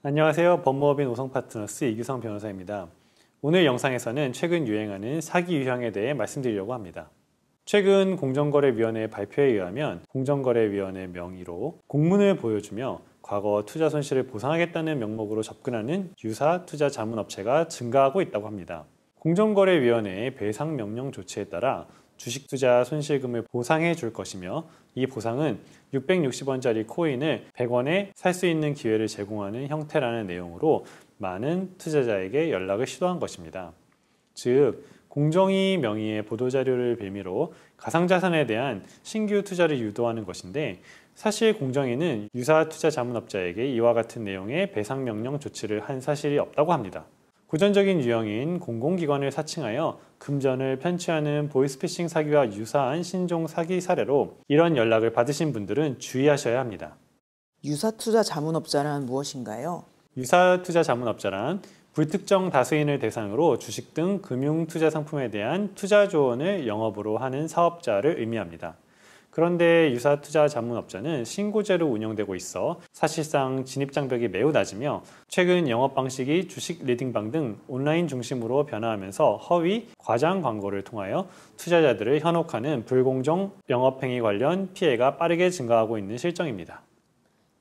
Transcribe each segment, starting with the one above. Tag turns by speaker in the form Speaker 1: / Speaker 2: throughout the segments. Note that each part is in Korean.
Speaker 1: 안녕하세요. 법무법인 오성파트너스 이규성 변호사입니다. 오늘 영상에서는 최근 유행하는 사기 유형에 대해 말씀드리려고 합니다. 최근 공정거래위원회 발표에 의하면 공정거래위원회 명의로 공문을 보여주며 과거 투자 손실을 보상하겠다는 명목으로 접근하는 유사 투자 자문업체가 증가하고 있다고 합니다. 공정거래위원회의 배상 명령 조치에 따라 주식 투자 손실금을 보상해 줄 것이며 이 보상은 660원짜리 코인을 100원에 살 수 있는 기회를 제공하는 형태라는 내용으로 많은 투자자에게 연락을 시도한 것입니다. 즉, 공정위 명의의 보도자료를 빌미로 가상자산에 대한 신규 투자를 유도하는 것인데 사실 공정위는 유사 투자 자문업자에게 이와 같은 내용의 배상 명령 조치를 한 사실이 없다고 합니다. 고전적인 유형인 공공기관을 사칭하여 금전을 편취하는 보이스피싱 사기와 유사한 신종 사기 사례로 이런 연락을 받으신 분들은 주의하셔야 합니다.
Speaker 2: 유사투자 자문업자란 무엇인가요?
Speaker 1: 유사투자 자문업자란 불특정 다수인을 대상으로 주식 등 금융투자 상품에 대한 투자 조언을 영업으로 하는 사업자를 의미합니다. 그런데 유사투자 자문업자는 신고제로 운영되고 있어 사실상 진입장벽이 매우 낮으며 최근 영업 방식이 주식 리딩방 등 온라인 중심으로 변화하면서 허위, 과장 광고를 통하여 투자자들을 현혹하는 불공정 영업행위 관련 피해가 빠르게 증가하고 있는 실정입니다.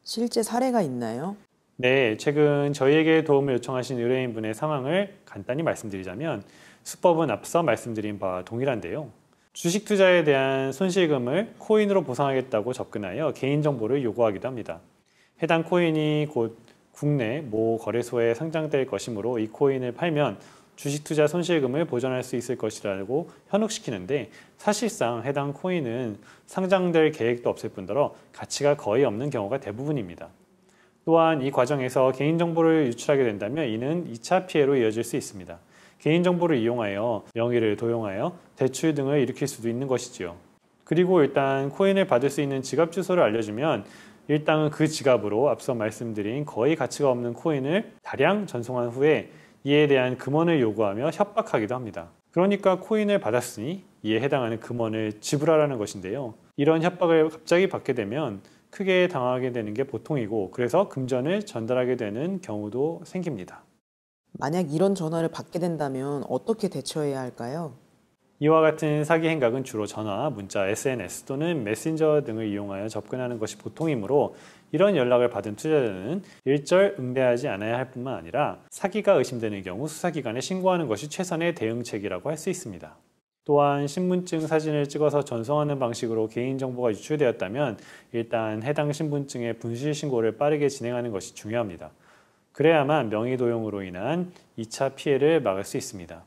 Speaker 2: 실제 사례가 있나요?
Speaker 1: 네, 최근 저희에게 도움을 요청하신 의뢰인분의 상황을 간단히 말씀드리자면 수법은 앞서 말씀드린 바와 동일한데요. 주식 투자에 대한 손실금을 코인으로 보상하겠다고 접근하여 개인정보를 요구하기도 합니다. 해당 코인이 곧 국내 모 거래소에 상장될 것이므로 이 코인을 팔면 주식 투자 손실금을 보전할 수 있을 것이라고 현혹시키는데 사실상 해당 코인은 상장될 계획도 없을 뿐더러 가치가 거의 없는 경우가 대부분입니다. 또한 이 과정에서 개인정보를 유출하게 된다면 이는 2차 피해로 이어질 수 있습니다. 개인정보를 이용하여 명의를 도용하여 대출 등을 일으킬 수도 있는 것이지요. 그리고 일단 코인을 받을 수 있는 지갑 주소를 알려주면 일당은 그 지갑으로 앞서 말씀드린 거의 가치가 없는 코인을 다량 전송한 후에 이에 대한 금원을 요구하며 협박하기도 합니다. 그러니까 코인을 받았으니 이에 해당하는 금원을 지불하라는 것인데요. 이런 협박을 갑자기 받게 되면 크게 당하게 되는 게 보통이고 그래서 금전을 전달하게 되는 경우도 생깁니다.
Speaker 2: 만약 이런 전화를 받게 된다면 어떻게 대처해야 할까요?
Speaker 1: 이와 같은 사기 행각은 주로 전화, 문자, SNS 또는 메신저 등을 이용하여 접근하는 것이 보통이므로 이런 연락을 받은 투자자는 일절 응대하지 않아야 할 뿐만 아니라 사기가 의심되는 경우 수사기관에 신고하는 것이 최선의 대응책이라고 할 수 있습니다. 또한 신분증 사진을 찍어서 전송하는 방식으로 개인정보가 유출되었다면 일단 해당 신분증의 분실 신고를 빠르게 진행하는 것이 중요합니다. 그래야만 명의 도용으로 인한 2차 피해를 막을 수 있습니다.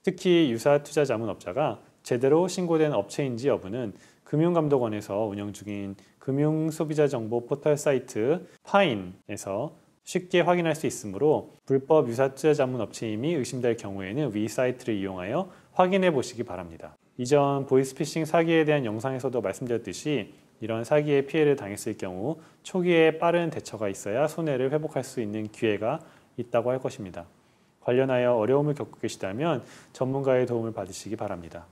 Speaker 1: 특히 유사 투자 자문업자가 제대로 신고된 업체인지 여부는 금융감독원에서 운영 중인 금융소비자정보 포털 사이트 파인에서 쉽게 확인할 수 있으므로 불법 유사 투자 자문업체임이 의심될 경우에는 위 사이트를 이용하여 확인해 보시기 바랍니다. 이전 보이스피싱 사기에 대한 영상에서도 말씀드렸듯이 이런 사기의 피해를 당했을 경우 초기에 빠른 대처가 있어야 손해를 회복할 수 있는 기회가 있다고 할 것입니다. 관련하여 어려움을 겪고 계시다면 전문가의 도움을 받으시기 바랍니다.